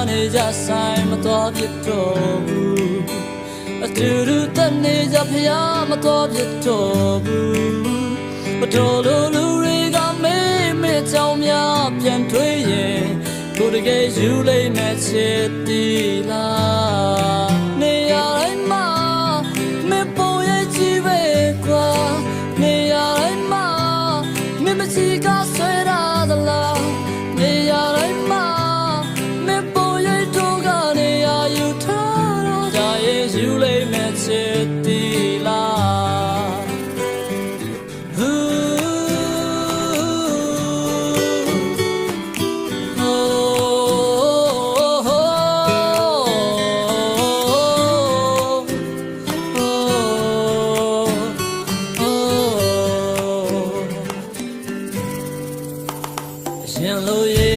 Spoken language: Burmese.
နေကြဆိုင်မတော်ပြတော့ဘူးအတူတူတက်နေကြဖျားမတော်ပြတော့ဘူးမတော်လို့လူတွေကမေးမေးကြောင်များပြန်တွေးရင်ကိုယ်တကယ်ယူလိမ့်မယ်ချစ်တီလား